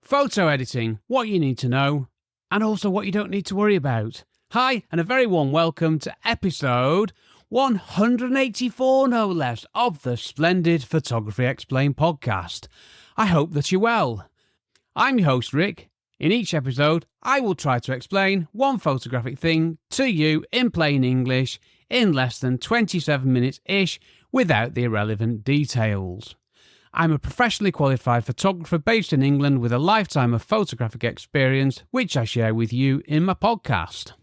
Photo editing, what you need to know, and also what you don't need to worry about. Hi, and a very warm welcome to episode 184, no less, of the Splendid Photography Explained podcast. I hope that you're well. I'm your host, Rick. In each episode, I will try to explain one photographic thing to you in plain English in less than 27 minutes-ish without the irrelevant details. I'm a professionally qualified photographer based in England with a lifetime of photographic experience, which I share with you in my podcast.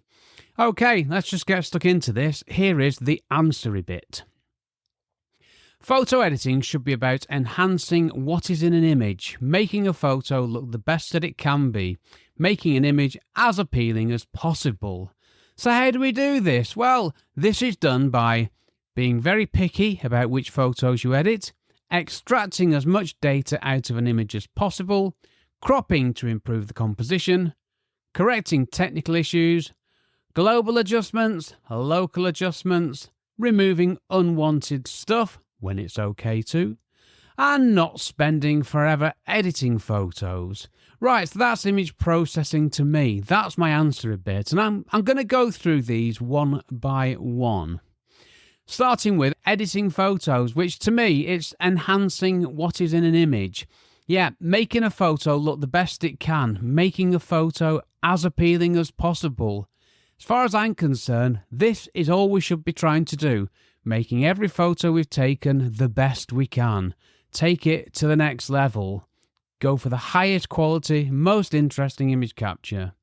Okay, let's just get stuck into this. Here is the answery bit. Photo editing should be about enhancing what is in an image, making a photo look the best that it can be, making an image as appealing as possible. So how do we do this? Well, this is done by being very picky about which photos you edit, extracting as much data out of an image as possible, cropping to improve the composition, correcting technical issues, global adjustments, local adjustments, removing unwanted stuff when it's okay to, and not spending forever editing photos. Right, so that's image processing to me. That's my answer a bit, and I'm going to go through these one by one. Starting with editing photos, which to me, it's enhancing what is in an image. Yeah, making a photo look the best it can, making a photo as appealing as possible. As far as I'm concerned, this is all we should be trying to do, making every photo we've taken the best we can. Take it to the next level. Go for the highest quality, most interesting image capture.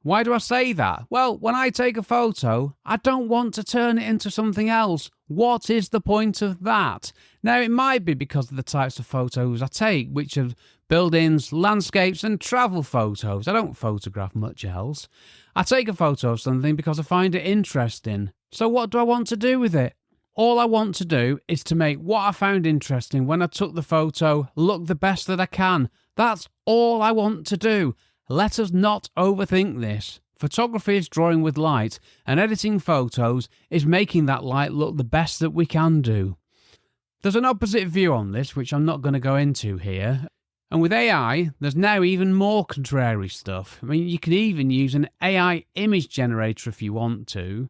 Why do I say that? Well, when I take a photo, I don't want to turn it into something else. What is the point of that? Now, it might be because of the types of photos I take, which are buildings, landscapes, and travel photos. I don't photograph much else. I take a photo of something because I find it interesting. So what do I want to do with it? All I want to do is to make what I found interesting when I took the photo look the best that I can. That's all I want to do. Let us not overthink this. Photography is drawing with light, and editing photos is making that light look the best that we can do. There's an opposite view on this, which I'm not going to go into here. And with AI, there's now even more contrary stuff. I mean, you can even use an AI image generator if you want to.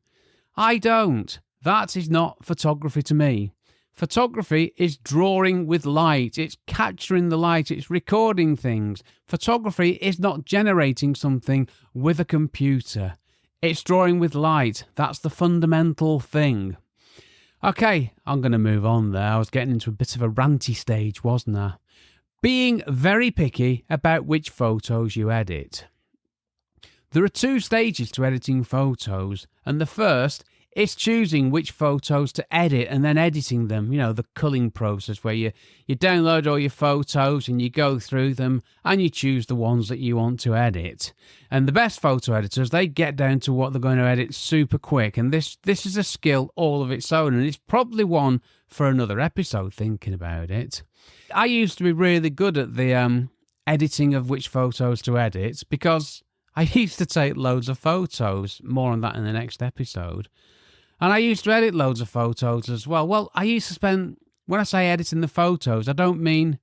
I don't. That is not photography to me. Photography is drawing with light, it's capturing the light, it's recording things. Photography is not generating something with a computer. It's drawing with light. That's the fundamental thing. Okay, I'm going to move on there. I was getting into a bit of a ranty stage, wasn't I? Being very picky about which photos you edit. There are two stages to editing photos, and the first is choosing which photos to edit and then editing them. You know, the culling process where you download all your photos and you go through them and you choose the ones that you want to edit. And the best photo editors, they get down to what they're going to edit super quick. And this is a skill all of its own, and it's probably one for another episode thinking about it. I used to be really good at the editing of which photos to edit because I used to take loads of photos. More on that in the next episode. And I used to edit loads of photos as well. Well, I used to spend, when I say editing the photos, I don't mean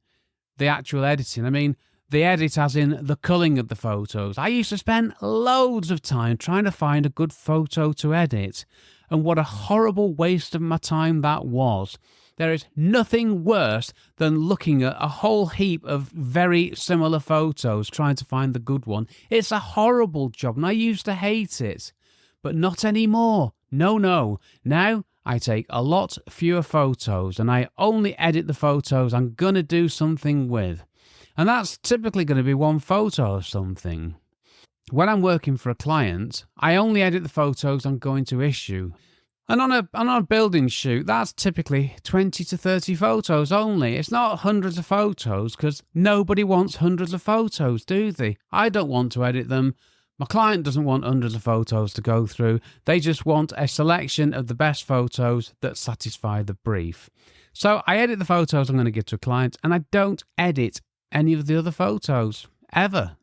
the actual editing. I mean the edit as in the culling of the photos. I used to spend loads of time trying to find a good photo to edit. And what a horrible waste of my time that was. There is nothing worse than looking at a whole heap of very similar photos, trying to find the good one. It's a horrible job, and I used to hate it. But not anymore. No. Now I take a lot fewer photos and I only edit the photos I'm going to do something with. And that's typically going to be one photo of something. When I'm working for a client, I only edit the photos I'm going to issue. And on a building shoot, that's typically 20 to 30 photos only. It's not hundreds of photos because nobody wants hundreds of photos, do they? I don't want to edit them. My client doesn't want hundreds of photos to go through. They just want a selection of the best photos that satisfy the brief. So I edit the photos I'm going to give to a client, and I don't edit any of the other photos, ever.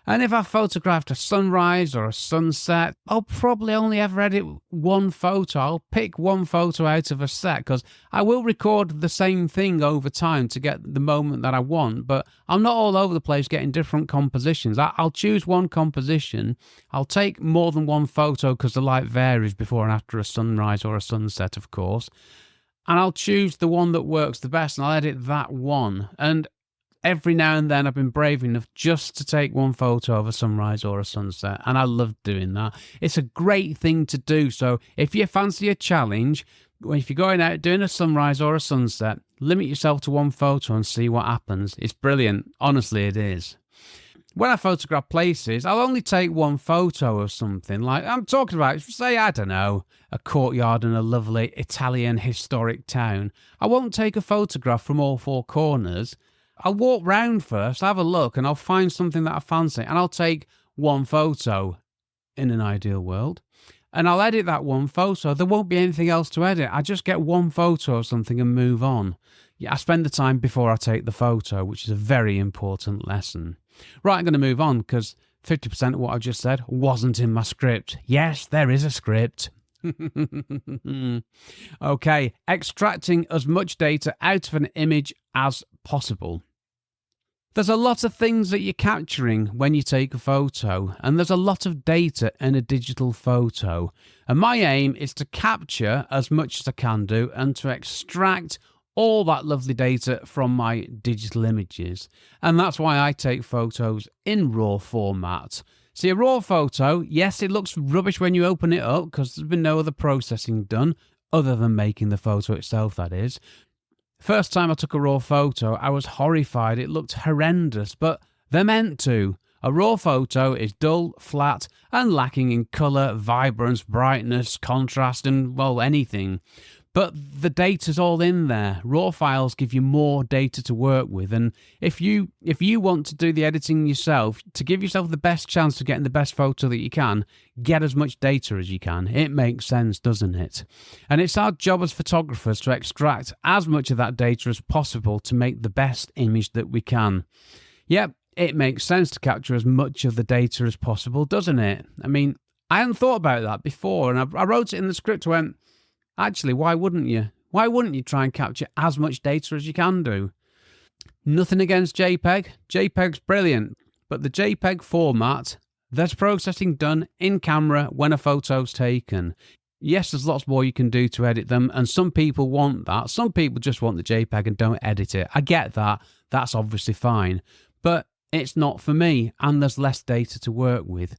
And if I photographed a sunrise or a sunset, I'll probably only ever edit one photo. I'll pick one photo out of a set because I will record the same thing over time to get the moment that I want, but I'm not all over the place getting different compositions. I'll choose one composition. I'll take more than one photo because the light varies before and after a sunrise or a sunset, of course. And I'll choose the one that works the best and I'll edit that one. And every now and then I've been brave enough just to take one photo of a sunrise or a sunset, and I love doing that. It's a great thing to do. So if you fancy a challenge, if you're going out doing a sunrise or a sunset, limit yourself to one photo and see what happens. It's brilliant. Honestly, it is. When I photograph places, I'll only take one photo of something. Like I'm talking about, say, I don't know, a courtyard in a lovely Italian historic town. I won't take a photograph from all four corners. I'll walk round first, have a look, and I'll find something that I fancy, and I'll take one photo in an ideal world, and I'll edit that one photo. There won't be anything else to edit. I just get one photo of something and move on. Yeah, I spend the time before I take the photo, which is a very important lesson. Right, I'm going to move on because 50% of what I just said wasn't in my script. Yes, there is a script. Okay, extracting as much data out of an image as possible. There's a lot of things that you're capturing when you take a photo, and there's a lot of data in a digital photo. And my aim is to capture as much as I can do and to extract all that lovely data from my digital images. And that's why I take photos in RAW format. See, a RAW photo, yes, it looks rubbish when you open it up because there's been no other processing done other than making the photo itself, that is. First time I took a RAW photo, I was horrified. It looked horrendous, but they're meant to. A RAW photo is dull, flat, and lacking in colour, vibrance, brightness, contrast, and, well, anything. But the data's all in there. RAW files give you more data to work with, and if you want to do the editing yourself, to give yourself the best chance of getting the best photo that you can, get as much data as you can. It makes sense, doesn't it? And it's our job as photographers to extract as much of that data as possible to make the best image that we can. Yep, it makes sense to capture as much of the data as possible, doesn't it? I mean, I hadn't thought about that before, and I wrote it in the script, went, actually, why wouldn't you? Why wouldn't you try and capture as much data as you can do? Nothing against JPEG. JPEG's brilliant, but the JPEG format, there's processing done in camera when a photo's taken. Yes, there's lots more you can do to edit them, and some people want that. Some people just want the JPEG and don't edit it. I get that. That's obviously fine. But it's not for me, and there's less data to work with.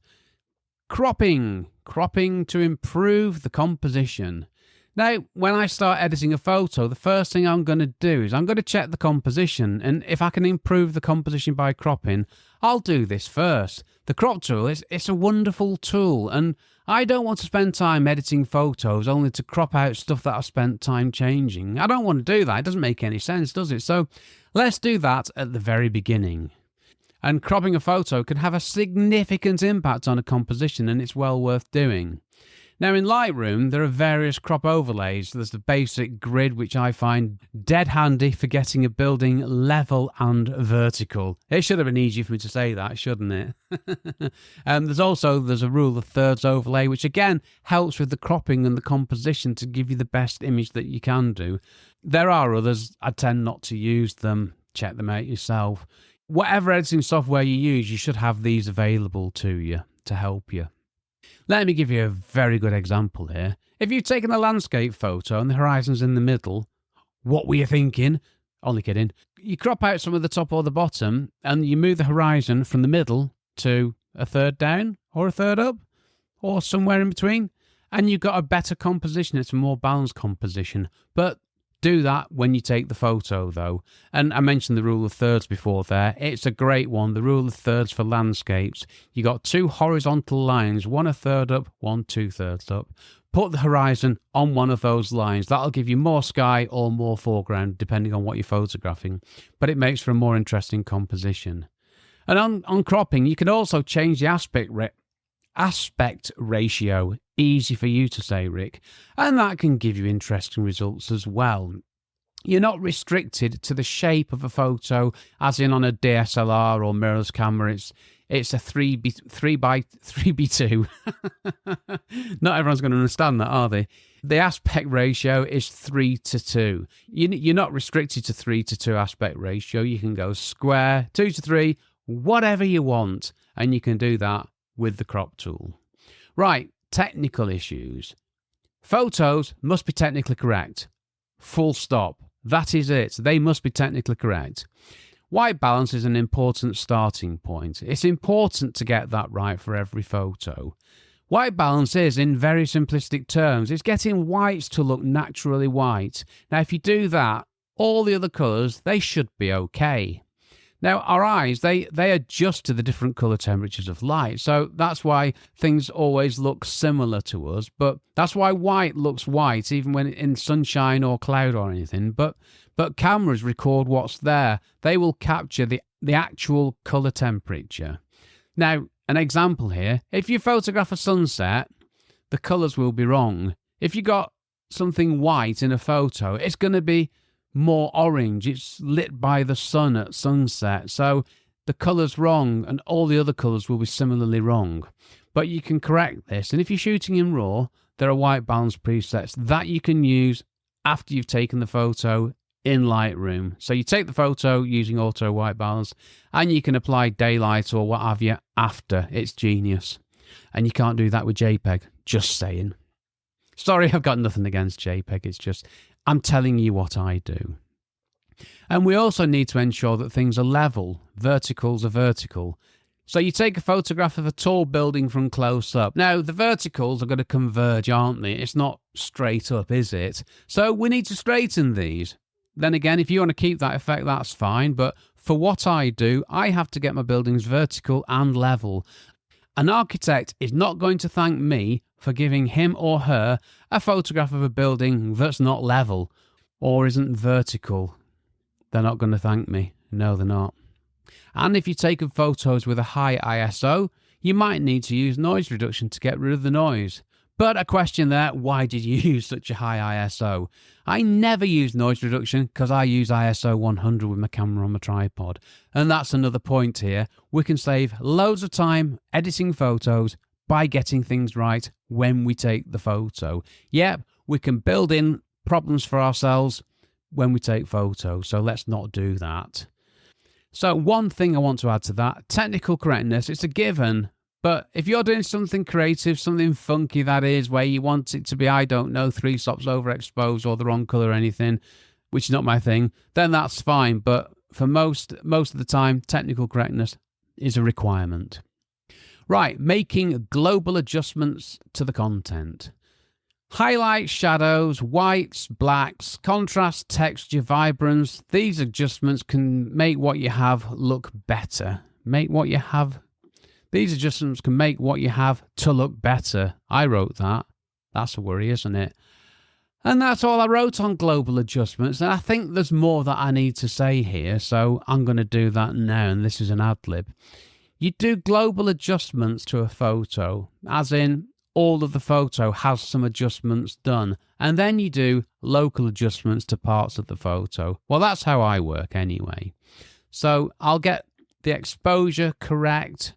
Cropping to improve the composition. Now, when I start editing a photo, the first thing I'm going to do is I'm going to check the composition, and if I can improve the composition by cropping, I'll do this first. The crop tool, it's a wonderful tool, and I don't want to spend time editing photos only to crop out stuff that I've spent time changing. I don't want to do that. It doesn't make any sense, does it? So let's do that at the very beginning. And cropping a photo can have a significant impact on a composition, and it's well worth doing. Now, in Lightroom, there are various crop overlays. There's the basic grid, which I find dead handy for getting a building level and vertical. It should have been easy for me to say that, shouldn't it? There's a rule of thirds overlay, which again helps with the cropping and the composition to give you the best image that you can do. There are others. I tend not to use them. Check them out yourself. Whatever editing software you use, you should have these available to you to help you. Let me give you a very good example here. If you've taken a landscape photo and the horizon's in the middle, what were you thinking? Only kidding. You crop out some of the top or the bottom and you move the horizon from the middle to a third down or a third up or somewhere in between, and you've got a better composition. It's a more balanced composition. But do that when you take the photo, though. And I mentioned the rule of thirds before there. It's a great one, the rule of thirds for landscapes. You got two horizontal lines, one a third up, one 2/3 up. Put the horizon on one of those lines. That'll give you more sky or more foreground, depending on what you're photographing. But it makes for a more interesting composition. And on cropping, you can also change the aspect ratio. Easy for you to say, Rick, and that can give you interesting results as well. You're not restricted to the shape of a photo, as in on a DSLR or mirrorless camera. It's a 3 by 3b2. Not everyone's going to understand that, are they? The aspect ratio is 3:2. You're not restricted to 3:2 aspect ratio. You can go square, 2:3, whatever you want, and you can do that with the crop tool. Right, technical issues. Photos must be technically correct. Full stop. That is it. They must be technically correct. White balance is an important starting point. It's important to get that right for every photo. White balance is, in very simplistic terms, it's getting whites to look naturally white. Now, if you do that, all the other colours, they should be okay. Now, our eyes, they adjust to the different colour temperatures of light. So that's why things always look similar to us. But that's why white looks white, even when in sunshine or cloud or anything. But cameras record what's there. They will capture the actual colour temperature. Now, an example here, if you photograph a sunset, the colours will be wrong. If you got something white in a photo, it's going to be more orange. It's lit by the sun at sunset, so the colour's wrong and all the other colours will be similarly wrong. But you can correct this, and if you're shooting in RAW, there are white balance presets that you can use after you've taken the photo in Lightroom. So you take the photo using auto white balance and you can apply daylight or what have you after. It's genius. And you can't do that with JPEG, just saying. Sorry, I've got nothing against JPEG, it's just I'm telling you what I do. And we also need to ensure that things are level. Verticals are vertical. So you take a photograph of a tall building from close up. Now, the verticals are going to converge, aren't they? It's not straight up, is it? So we need to straighten these. Then again, if you want to keep that effect, that's fine. But for what I do, I have to get my buildings vertical and level. An architect is not going to thank me for giving him or her a photograph of a building that's not level or isn't vertical. They're not going to thank me. No, they're not. And if you're taking photos with a high ISO, you might need to use noise reduction to get rid of the noise. But a question there, why did you use such a high ISO? I never use noise reduction because I use ISO 100 with my camera on my tripod. And that's another point here. We can save loads of time editing photos by getting things right when we take the photo. Yep, we can build in problems for ourselves when we take photos, so let's not do that. So one thing I want to add to that, technical correctness, it's a given. But if you're doing something creative, something funky, that is, where you want it to be, I don't know, 3 stops overexposed or the wrong colour or anything, which is not my thing, then that's fine. But for most of the time, technical correctness is a requirement. Right, making global adjustments to the content. Highlights, shadows, whites, blacks, contrast, texture, vibrance. These adjustments can make what you have look better. These adjustments can make what you have to look better. I wrote that. That's a worry, isn't it? And that's all I wrote on global adjustments. And I think there's more that I need to say here, so I'm going to do that now, and this is an ad-lib. You do global adjustments to a photo, as in all of the photo has some adjustments done, and then you do local adjustments to parts of the photo. Well, that's how I work anyway. So I'll get the exposure correct,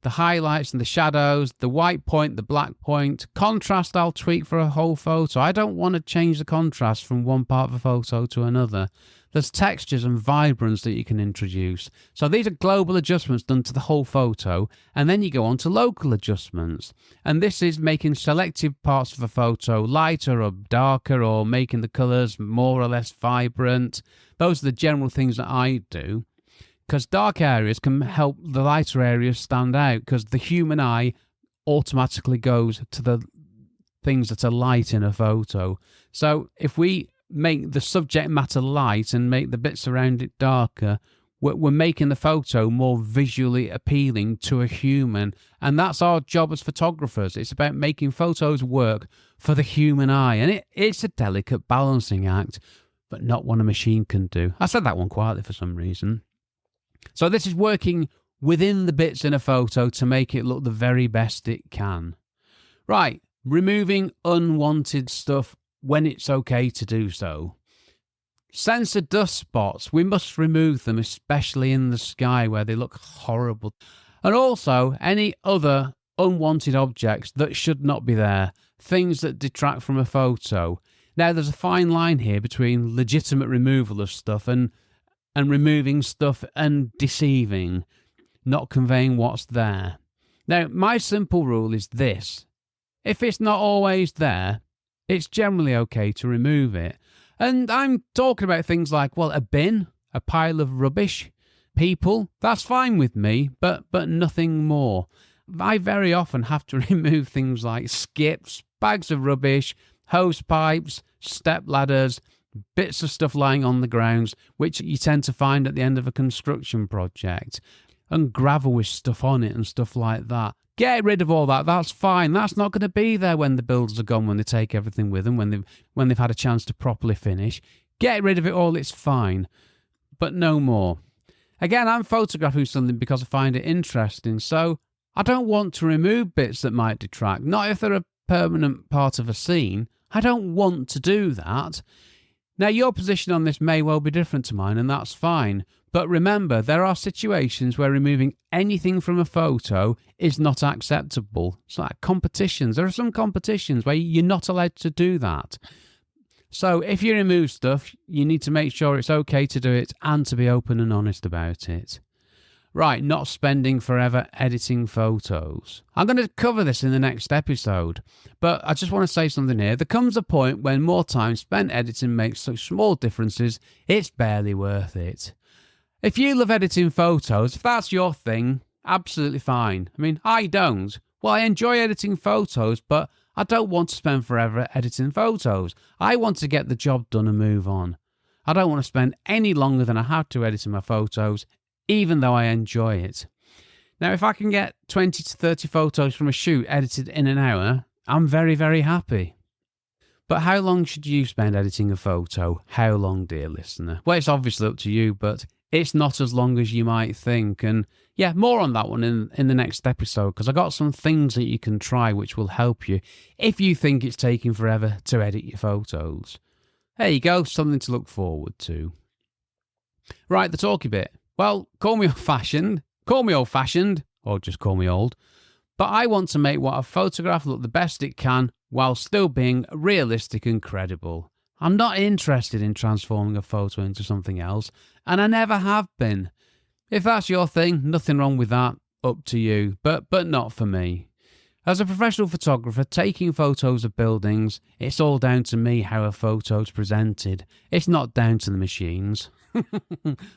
the highlights and the shadows, the white point, the black point. Contrast I'll tweak for a whole photo. I don't want to change the contrast from one part of a photo to another. There's textures and vibrance that you can introduce. So these are global adjustments done to the whole photo, and then you go on to local adjustments. And this is making selective parts of a photo lighter or darker, or making the colours more or less vibrant. Those are the general things that I do, because dark areas can help the lighter areas stand out, because the human eye automatically goes to the things that are light in a photo. So if we make the subject matter light and make the bits around it darker, we're making the photo more visually appealing to a human. And that's our job as photographers. It's about making photos work for the human eye. And it's a delicate balancing act, but not one a machine can do. I said that one quietly for some reason. So this is working within the bits in a photo to make it look the very best it can. Right, removing unwanted stuff when it's okay to do so. Censored dust spots, we must remove them, especially in the sky where they look horrible. And also any other unwanted objects that should not be there, things that detract from a photo. Now, there's a fine line here between legitimate removal of stuff and removing stuff and deceiving, not conveying what's there. Now, my simple rule is this. If it's not always there, it's generally okay to remove it. And I'm talking about things like, well, a bin, a pile of rubbish, people, that's fine with me, but nothing more. I very often have to remove things like skips, bags of rubbish, hose pipes, step ladders, bits of stuff lying on the grounds, which you tend to find at the end of a construction project, and gravel with stuff on it and stuff like that. Get rid of all that. That's fine. That's not going to be there when the builders are gone, when they take everything with them, when they've had a chance to properly finish. Get rid of it all. It's fine. But no more. Again, I'm photographing something because I find it interesting, so I don't want to remove bits that might detract. Not if they're a permanent part of a scene. I don't want to do that. Now, your position on this may well be different to mine, and that's fine. But remember, there are situations where removing anything from a photo is not acceptable. It's like competitions. There are some competitions where you're not allowed to do that. So if you remove stuff, you need to make sure it's okay to do it and to be open and honest about it. Right, not spending forever editing photos. I'm going to cover this in the next episode, but I just want to say something here. There comes a point when more time spent editing makes such small differences, it's barely worth it. If you love editing photos, if that's your thing, absolutely fine. I mean, I don't. Well, I enjoy editing photos, but I don't want to spend forever editing photos. I want to get the job done and move on. I don't want to spend any longer than I have to editing my photos, even though I enjoy it. Now, if I can get 20 to 30 photos from a shoot edited in an hour, I'm very, very happy. But how long should you spend editing a photo? How long, dear listener? Well, it's obviously up to you, but it's not as long as you might think. And yeah, more on that one in the next episode, because I got some things that you can try which will help you if you think it's taking forever to edit your photos. There you go, something to look forward to. Right, the talky bit. Well, call me old-fashioned, or just call me old, but I want to make what a photograph look the best it can while still being realistic and credible. I'm not interested in transforming a photo into something else, and I never have been. If that's your thing, nothing wrong with that, up to you, but not for me. As a professional photographer, taking photos of buildings, it's all down to me how a photo's presented. It's not down to the machines.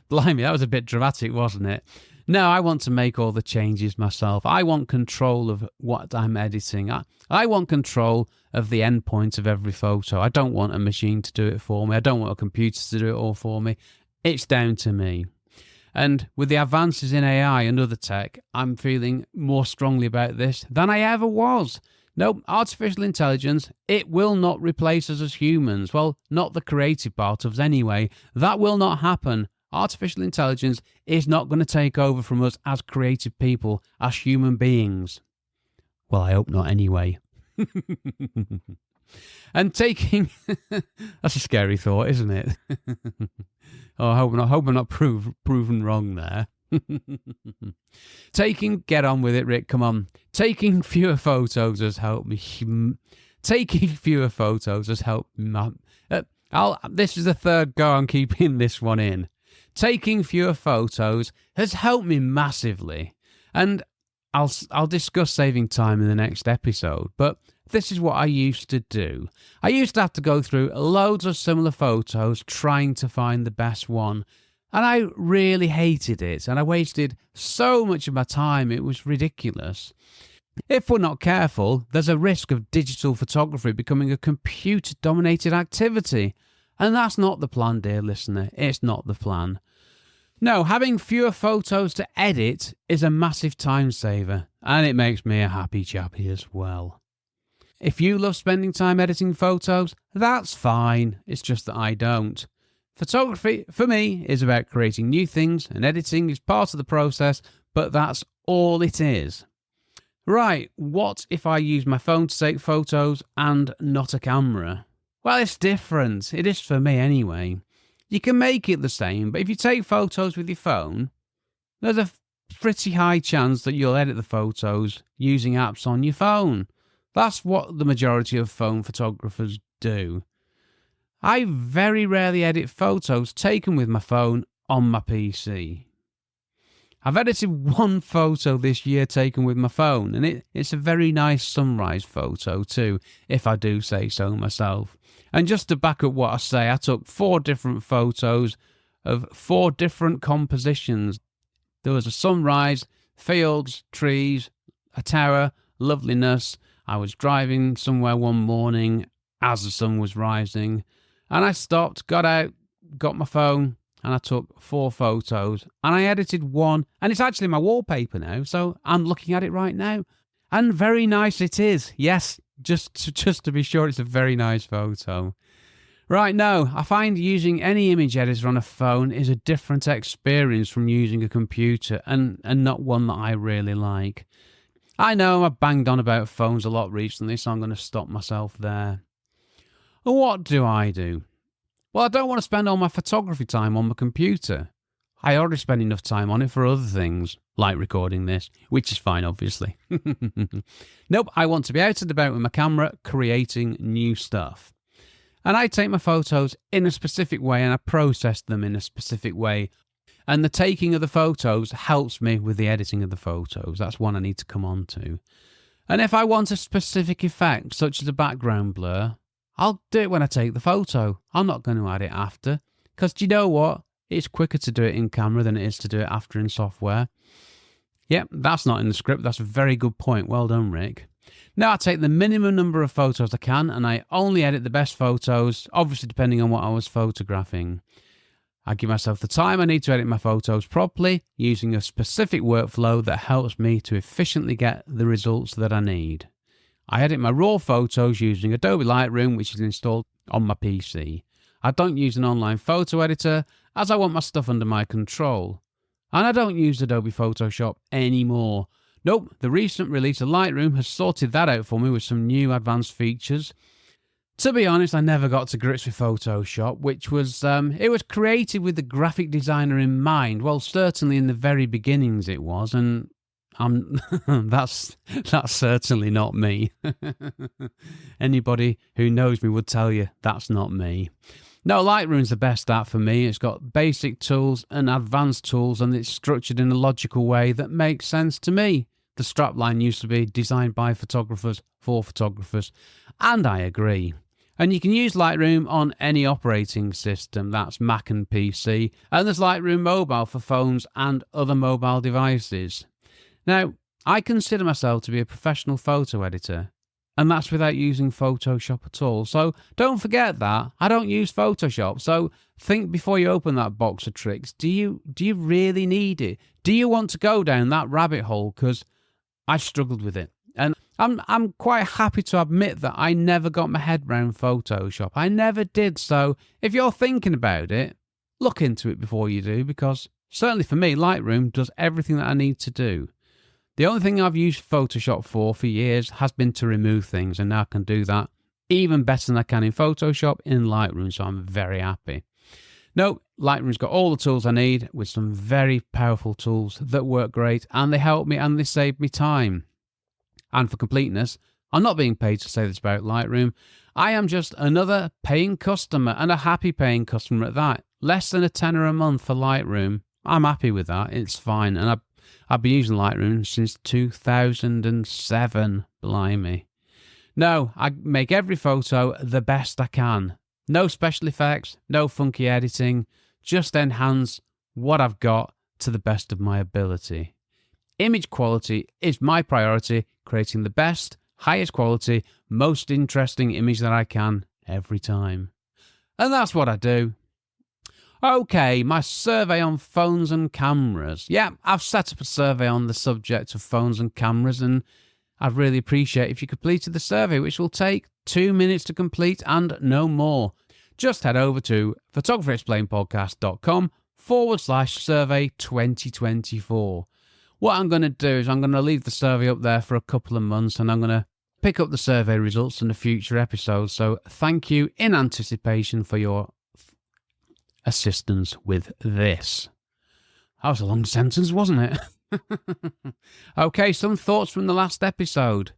Blimey, that was a bit dramatic, wasn't it? No, I want to make all the changes myself. I want control of what I'm editing. I want control of the end point of every photo. I don't want a machine to do it for me. I don't want a computer to do it all for me. It's down to me. And with the advances in AI and other tech, I'm feeling more strongly about this than I ever was. Nope, artificial intelligence, it will not replace us as humans. Well, not the creative part of us anyway. That will not happen. Artificial intelligence is not going to take over from us as creative people, as human beings. Well, I hope not anyway. And taking... That's a scary thought, isn't it? Oh, I hope I'm not proven wrong there. Get on with it, Rick, come on. Taking fewer photos has helped me. Taking fewer photos has helped me. This is the third go on keeping this one in. Taking fewer photos has helped me massively. And I'll discuss saving time in the next episode, but this is what I used to do. I used to have to go through loads of similar photos trying to find the best one. And I really hated it, and I wasted so much of my time, it was ridiculous. If we're not careful, there's a risk of digital photography becoming a computer-dominated activity. And that's not the plan, dear listener. It's not the plan. No, having fewer photos to edit is a massive time saver, and it makes me a happy chappy as well. If you love spending time editing photos, that's fine. It's just that I don't. Photography, for me, is about creating new things, and editing is part of the process, but that's all it is. Right, what if I use my phone to take photos and not a camera? Well, it's different. It is for me anyway. You can make it the same, but if you take photos with your phone, there's a pretty high chance that you'll edit the photos using apps on your phone. That's what the majority of phone photographers do. I very rarely edit photos taken with my phone on my PC. I've edited one photo this year taken with my phone, and it's a very nice sunrise photo too, if I do say so myself. And just to back up what I say, I took 4 different photos of 4 different compositions. There was a sunrise, fields, trees, a tower, loveliness. I was driving somewhere one morning as the sun was rising, and I stopped, got out, got my phone, and I took 4 photos, and I edited one, and it's actually my wallpaper now, so I'm looking at it right now. And very nice it is. Yes, just to be sure, it's a very nice photo. Right, now, I find using any image editor on a phone is a different experience from using a computer, and not one that I really like. I know I've banged on about phones a lot recently, so I'm going to stop myself there. What do I do? Well, I don't want to spend all my photography time on my computer. I already spend enough time on it for other things, like recording this, which is fine, obviously. Nope, I want to be out and about with my camera, creating new stuff. And I take my photos in a specific way, and I process them in a specific way. And the taking of the photos helps me with the editing of the photos. That's one I need to come on to. And if I want a specific effect, such as a background blur, I'll do it when I take the photo. I'm not going to add it after. Because do you know what? It's quicker to do it in camera than it is to do it after in software. Yep, that's not in the script. That's a very good point. Well done, Rick. Now I take the minimum number of photos I can, and I only edit the best photos, obviously depending on what I was photographing. I give myself the time I need to edit my photos properly, using a specific workflow that helps me to efficiently get the results that I need. I edit my raw photos using Adobe Lightroom, which is installed on my PC. I don't use an online photo editor, as I want my stuff under my control. And I don't use Adobe Photoshop anymore. Nope, the recent release of Lightroom has sorted that out for me with some new advanced features. To be honest, I never got to grips with Photoshop, which was, it was created with the graphic designer in mind. Well, certainly in the very beginnings it was, and that's certainly not me. Anybody who knows me would tell you that's not me. No, Lightroom's the best app for me. It's got basic tools and advanced tools, and it's structured in a logical way that makes sense to me. The strapline used to be designed by photographers for photographers, and I agree. And you can use Lightroom on any operating system, that's Mac and PC, and there's Lightroom Mobile for phones and other mobile devices. Now, I consider myself to be a professional photo editor, and that's without using Photoshop at all. So don't forget that. I don't use Photoshop. So think before you open that box of tricks. Do you really need it? Do you want to go down that rabbit hole? Because I've struggled with it. And I'm quite happy to admit that I never got my head round Photoshop. I never did. So if you're thinking about it, look into it before you do, because certainly for me, Lightroom does everything that I need to do. The only thing I've used Photoshop for years has been to remove things, and now I can do that even better than I can in Photoshop in Lightroom, so I'm very happy. No, Lightroom's got all the tools I need, with some very powerful tools that work great, and they help me and they save me time. And for completeness, I'm not being paid to say this about Lightroom. I am just another paying customer, and a happy paying customer at that. Less than £10 a month for Lightroom. I'm happy with that. It's fine, and I've been using Lightroom since 2007, blimey. No, I make every photo the best I can. No special effects, no funky editing, just enhance what I've got to the best of my ability. Image quality is my priority, creating the best, highest quality, most interesting image that I can every time. And that's what I do. Okay, my survey on phones and cameras. Yeah, I've set up a survey on the subject of phones and cameras, and I'd really appreciate if you completed the survey, which will take 2 minutes to complete and no more. Just head over to photographyexplainedpodcast.com/survey 2024. What I'm going to do is I'm going to leave the survey up there for a couple of months, and I'm going to pick up the survey results in a future episode. So thank you in anticipation for your assistance with this. That was a long sentence, wasn't it? Okay, some thoughts from the last episode.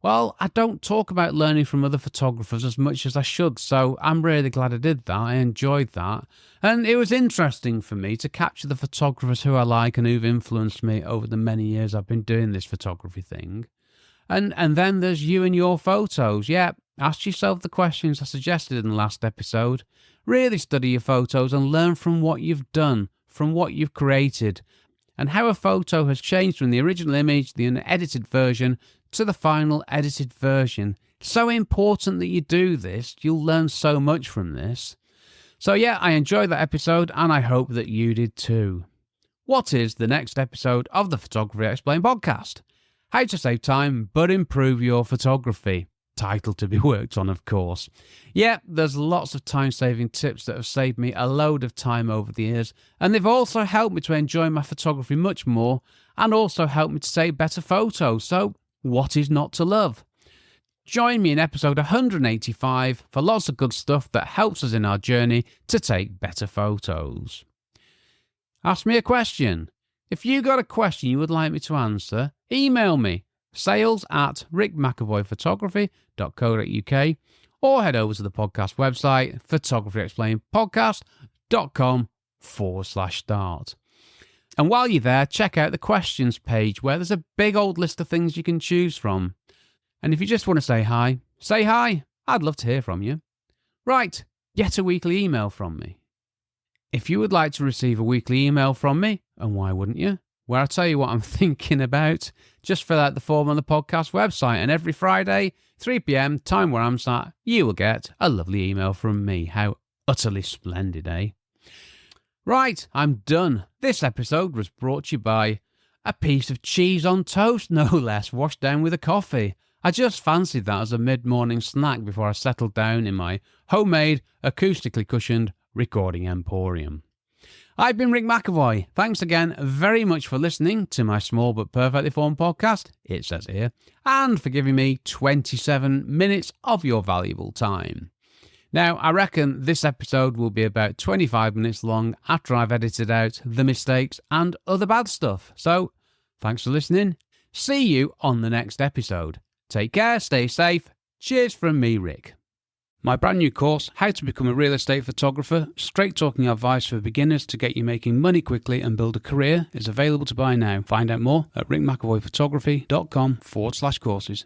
Well, I don't talk about learning from other photographers as much as I should, so I'm really glad I did that. I enjoyed that. And it was interesting for me to capture the photographers who I like and who've influenced me over the many years I've been doing this photography thing. And then there's you and your photos. Yeah, ask yourself the questions I suggested in the last episode. Really study your photos and learn from what you've done, from what you've created, and how a photo has changed from the original image, the unedited version, to the final edited version. So important that you do this. You'll learn so much from this. So yeah, I enjoyed that episode and I hope that you did too. What is the next episode of the Photography Explained podcast? How to save time but improve your photography. Title to be worked on, of course. Yeah, there's lots of time-saving tips that have saved me a load of time over the years, and they've also helped me to enjoy my photography much more and also helped me to take better photos. So what is not to love? Join me in episode 185 for lots of good stuff that helps us in our journey to take better photos. Ask me a question. If you got a question you would like me to answer, email me, sales@rickmcavoyphotography.co.uk, or head over to the podcast website, photographyexplainedpodcast.com/start. And while you're there, check out the questions page where there's a big old list of things you can choose from. And if you just want to say hi, say hi. I'd love to hear from you. Right, get a weekly email from me. If you would like to receive a weekly email from me, and why wouldn't you, where I tell you what I'm thinking about, just fill out the form on the podcast website, and every Friday, 3 p.m, time where I'm sat, you will get a lovely email from me. How utterly splendid, eh? Right, I'm done. This episode was brought to you by a piece of cheese on toast, no less, washed down with a coffee. I just fancied that as a mid-morning snack before I settled down in my homemade, acoustically cushioned recording emporium. I've been Rick McAvoy. Thanks again very much for listening to my small but perfectly formed podcast, it says here, and for giving me 27 minutes of your valuable time. Now, I reckon this episode will be about 25 minutes long after I've edited out the mistakes and other bad stuff. So, thanks for listening. See you on the next episode. Take care, stay safe. Cheers from me, Rick. My brand new course, How to Become a Real Estate Photographer, straight talking advice for beginners to get you making money quickly and build a career, is available to buy now. Find out more at rickmcavoyphotography.com/courses.